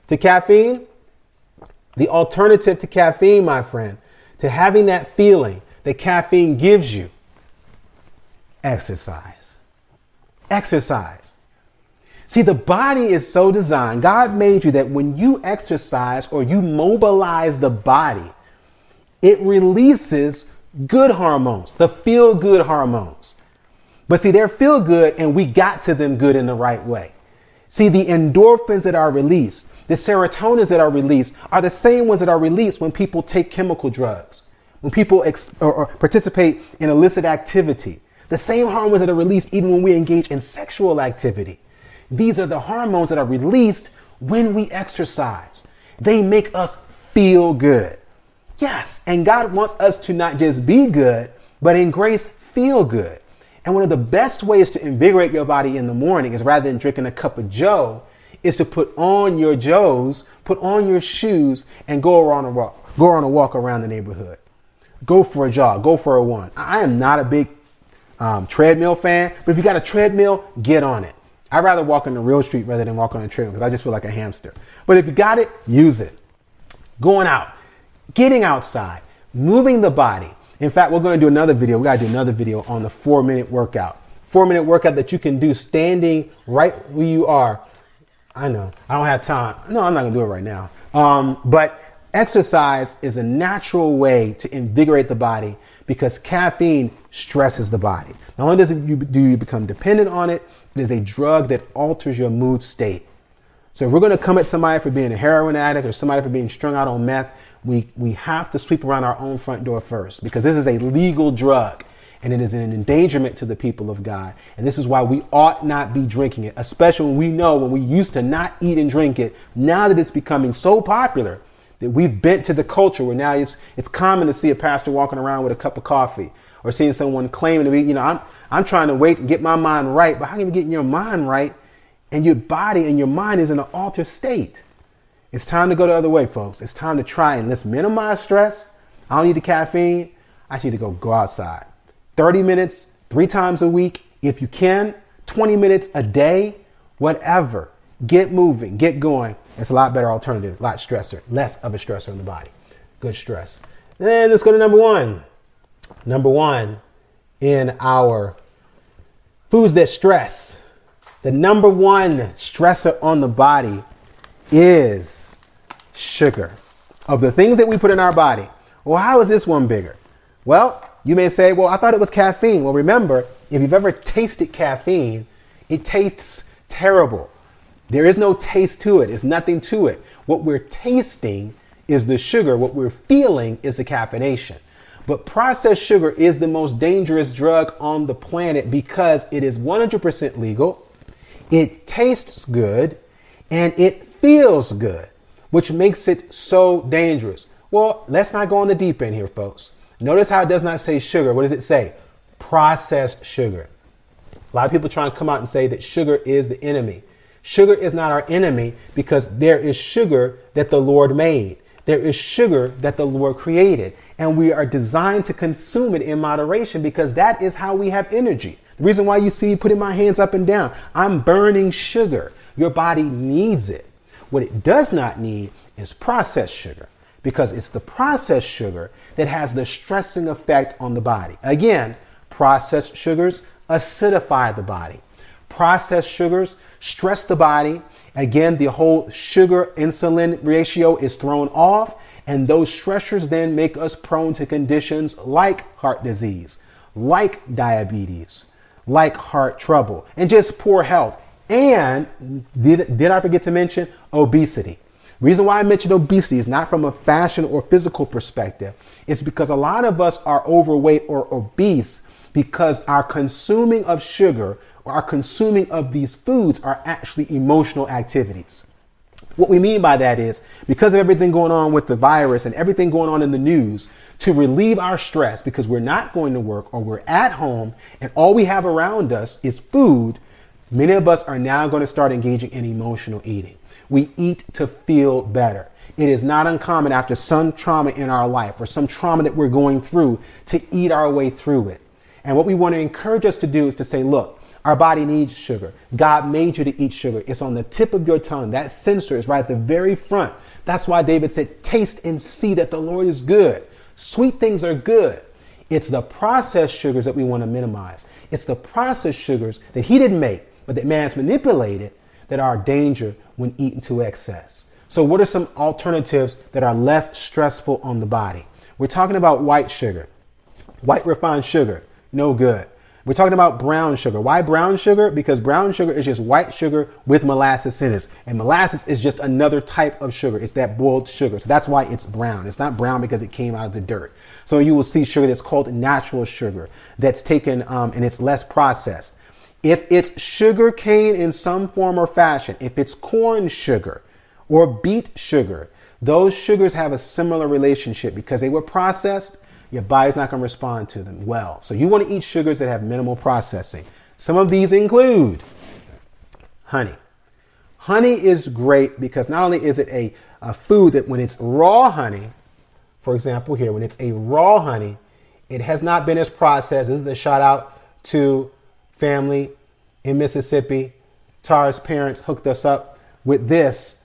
[SPEAKER 1] to caffeine? The alternative to caffeine, my friend, to having that feeling that caffeine gives you, exercise. Exercise. See, the body is so designed. God made you that when you exercise or you mobilize the body, it releases good hormones, the feel-good hormones. But see, they're feel-good and we got to them good in the right way. See, the endorphins that are released, the serotonins that are released are the same ones that are released when people take chemical drugs, when people or participate in illicit activity. The same hormones that are released even when we engage in sexual activity. These are the hormones that are released when we exercise. They make us feel good. Yes, and God wants us to not just be good, but in grace feel good. And one of the best ways to invigorate your body in the morning is, rather than drinking a cup of Joe, is to put on your Joes, put on your shoes, and go on a walk around the neighborhood. Go for a jog, go for a run. I am not a big treadmill fan, but if you got a treadmill, get on it. I'd rather walk on the real street rather than walk on a treadmill because I just feel like a hamster. But if you got it, use it. Going out, getting outside, moving the body. In fact, we're going to do another video. We got to do another video on the 4-minute workout. 4-minute workout that you can do standing right where you are. I know, I don't have time. No, I'm not going to do it right now. But exercise is a natural way to invigorate the body because caffeine stresses the body. Not only do you become dependent on it, it is a drug that alters your mood state. So if we're going to come at somebody for being a heroin addict or somebody for being strung out on meth, we have to sweep around our own front door first, because this is a legal drug and it is an endangerment to the people of God. And this is why we ought not be drinking it, especially when we know when we used to not eat and drink it. Now that it's becoming so popular that we've bent to the culture where now it's common to see a pastor walking around with a cup of coffee or seeing someone claiming to be, I'm trying to wait and get my mind right. But how can you get your mind right and your body and your mind is in an altered state? It's time to go the other way, folks. It's time to try and let's minimize stress. I don't need the caffeine. I just need to go outside. 30 minutes, 3 times a week, if you can, 20 minutes a day, whatever. Get moving, get going. It's a lot better alternative, less of a stressor in the body. Good stress. Then let's go to number one. Number one in our foods that stress. The number one stressor on the body is sugar. Of the things that we put in our body, well, how is this one bigger? Well, you may say, well, I thought it was caffeine. Well, remember, if you've ever tasted caffeine, it tastes terrible. There is no taste to it. It's nothing to it. What we're tasting is the sugar. What we're feeling is the caffeination. But processed sugar is the most dangerous drug on the planet because it is 100% legal. It tastes good and it feels good, which makes it so dangerous. Well, let's not go on the deep end here, folks. Notice how it does not say sugar. What does it say? Processed sugar. A lot of people try and come out and say that sugar is the enemy. Sugar is not our enemy because there is sugar that the Lord made. There is sugar that the Lord created. And we are designed to consume it in moderation because that is how we have energy. The reason why you see me putting my hands up and down, I'm burning sugar. Your body needs it. What it does not need is processed sugar, because it's the processed sugar that has the stressing effect on the body. Again, processed sugars acidify the body. Processed sugars stress the body. Again, the whole sugar insulin ratio is thrown off, and those stressors then make us prone to conditions like heart disease, like diabetes, like heart trouble, and just poor health. And did I forget to mention obesity? Reason why I mentioned obesity is not from a fashion or physical perspective. It's because a lot of us are overweight or obese because our consuming of sugar or our consuming of these foods are actually emotional activities. What we mean by that is because of everything going on with the virus and everything going on in the news, to relieve our stress because we're not going to work or we're at home and all we have around us is food, many of us are now going to start engaging in emotional eating. We eat to feel better. It is not uncommon after some trauma in our life or some trauma that we're going through to eat our way through it. And what we want to encourage us to do is to say, look, our body needs sugar. God made you to eat sugar. It's on the tip of your tongue. That sensor is right at the very front. That's why David said, taste and see that the Lord is good. Sweet things are good. It's the processed sugars that we want to minimize. It's the processed sugars that he didn't make, but that man's manipulated, that are a danger when eaten to excess. So what are some alternatives that are less stressful on the body? We're talking about white sugar. White refined sugar, no good. We're talking about brown sugar. Why brown sugar? Because brown sugar is just white sugar with molasses in it. And molasses is just another type of sugar. It's that boiled sugar. So that's why it's brown. It's not brown because it came out of the dirt. So you will see sugar that's called natural sugar that's taken and it's less processed. If it's sugar cane in some form or fashion, if it's corn sugar or beet sugar, those sugars have a similar relationship because they were processed. Your body's not going to respond to them well. So you want to eat sugars that have minimal processing. Some of these include honey. Honey is great because not only is it a food that when it's raw honey, for example here, when it's a raw honey, it has not been as processed. This is a shout out to family in Mississippi. Tara's parents hooked us up with this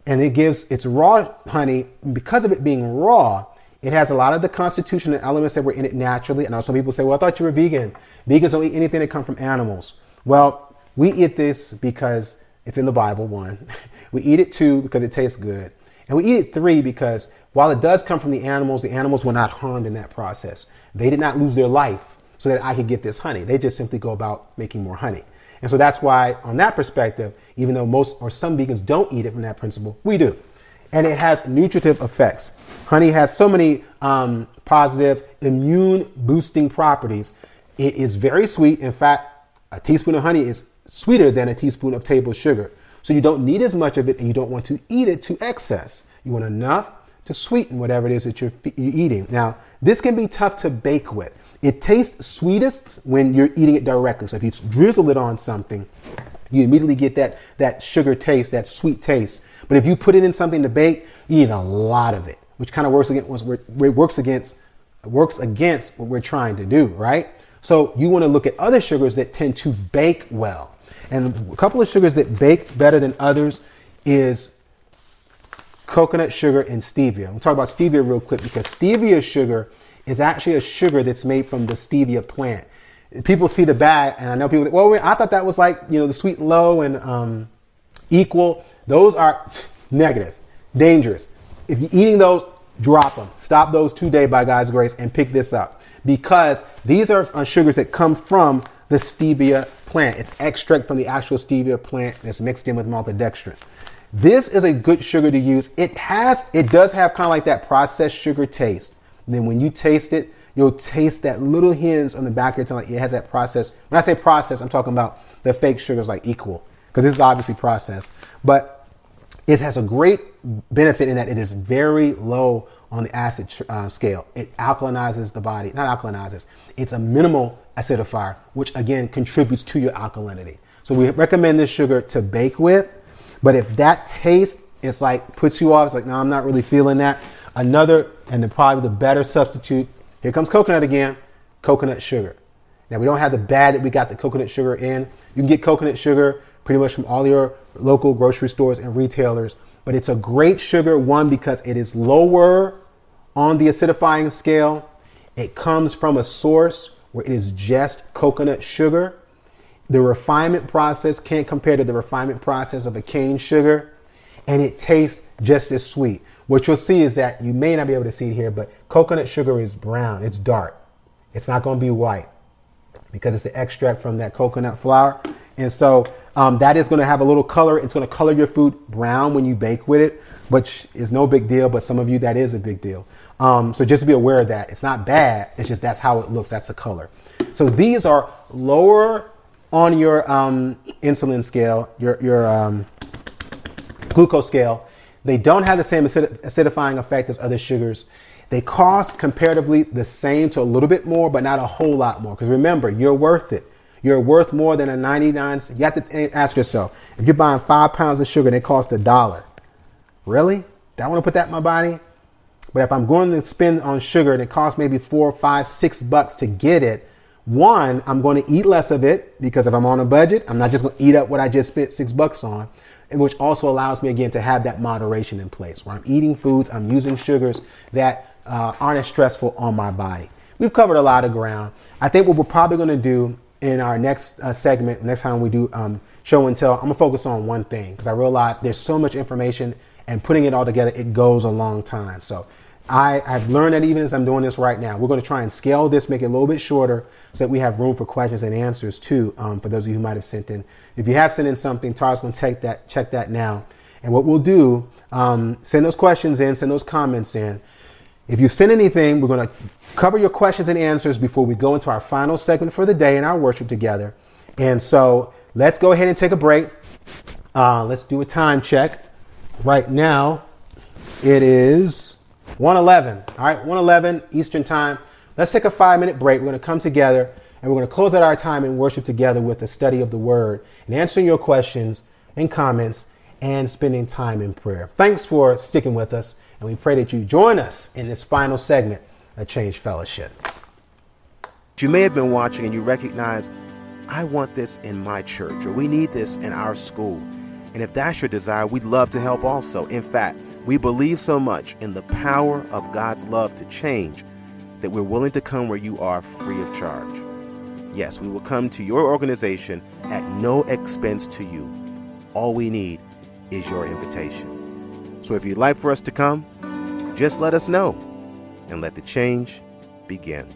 [SPEAKER 1] and it's raw honey. Because of it being raw, it has a lot of the constitutional elements that were in it naturally. And some people say, well, I thought you were vegan. Vegans don't eat anything that come from animals. Well, we eat this because it's in the Bible, 1. We eat it 2 because it tastes good. And we eat it 3 because while it does come from the animals were not harmed in that process. They did not lose their life so that I could get this honey. They just simply go about making more honey. And so that's why on that perspective, even though most or some vegans don't eat it from that principle, we do. And it has nutritive effects. Honey has so many positive immune boosting properties. It is very sweet. In fact, a teaspoon of honey is sweeter than a teaspoon of table sugar. So you don't need as much of it and you don't want to eat it to excess. You want enough to sweeten whatever it is that you're eating. Now, this can be tough to bake with. It tastes sweetest when you're eating it directly. So if you drizzle it on something, you immediately get that sugar taste, that sweet taste. But if you put it in something to bake, you need a lot of it, which kind of works against what we're trying to do, right? So you want to look at other sugars that tend to bake well. And a couple of sugars that bake better than others is coconut sugar and stevia. We'll talk about stevia real quick because stevia sugar is actually a sugar that's made from the stevia plant. People see the bag and I know people, well, I thought that was like, the sweet and low and equal. Those are negative, dangerous. If you're eating those, drop them. Stop those today by God's grace and pick this up because these are sugars that come from the stevia plant. It's extract from the actual stevia plant that's mixed in with maltodextrin. This is a good sugar to use. It does have kind of like that processed sugar taste. And then when you taste it, you'll taste that little hinge on the back of your tongue. Like it has that process. When I say processed, I'm talking about the fake sugars like Equal, because this is obviously processed. But it has a great benefit in that it is very low on the acid scale. It alkalinizes the body. Not alkalinizes. It's a minimal acidifier, which again contributes to your alkalinity. So we recommend this sugar to bake with. But if that taste is like puts you off, it's like, no, I'm not really feeling that. Another, and probably the better substitute, here comes coconut again, coconut sugar. Now we don't have the bag that we got the coconut sugar in. You can get coconut sugar pretty much from all your local grocery stores and retailers, but it's a great sugar, one, because it is lower on the acidifying scale. It comes from a source where it is just coconut sugar. The refinement process can't compare to the refinement process of a cane sugar, and it tastes just as sweet. What you'll see is that you may not be able to see it here, but coconut sugar is brown. It's dark. It's not going to be white because it's the extract from that coconut flour. And so that is going to have a little color. It's going to color your food brown when you bake with it, which is no big deal. But some of you, that is a big deal. So just to be aware of that. It's not bad. It's just that's how it looks. That's the color. So these are lower on your insulin scale, your glucose scale. They don't have the same acidifying effect as other sugars. They cost comparatively the same to a little bit more, but not a whole lot more. Because remember, you're worth it. You're worth more than a 99. You have to ask yourself, if you're buying 5 pounds of sugar and it costs $1, really? Do I want to put that in my body? But if I'm going to spend on sugar and it costs maybe $4, $5, $6 to get it, one, I'm going to eat less of it because if I'm on a budget, I'm not just going to eat up what I just spent $6 on, and which also allows me again to have that moderation in place where I'm eating foods, I'm using sugars that aren't as stressful on my body. We've covered a lot of ground. I think what we're probably going to do in our next segment, next time we do show and tell, I'm gonna focus on one thing because I realize there's so much information and putting it all together, it goes a long time. So I've learned that even as I'm doing this right now, we're gonna try and scale this, make it a little bit shorter so that we have room for questions and answers too, for those of you who might have sent in. If you have sent in something, Tara's gonna check that now. And what we'll do, send those questions in, send those comments in. If you send anything, we're going to cover your questions and answers before we go into our final segment for the day in our worship together. And so let's go ahead and take a break. Let's do a time check. Right now, it is 1:11. All right, 1:11 Eastern time. Let's take a 5-minute break. We're going to come together and we're going to close out our time in worship together with the study of the word and answering your questions and comments and spending time in prayer. Thanks for sticking with us. And we pray that you join us in this final segment of Change Fellowship.
[SPEAKER 2] You may have been watching and you recognize, I want this in my church, or we need this in our school. And if that's your desire, we'd love to help also. In fact, we believe so much in the power of God's love to change that we're willing to come where you are free of charge. Yes, we will come to your organization at no expense to you. All we need is your invitation. So if you'd like for us to come, just let us know and let the change begin.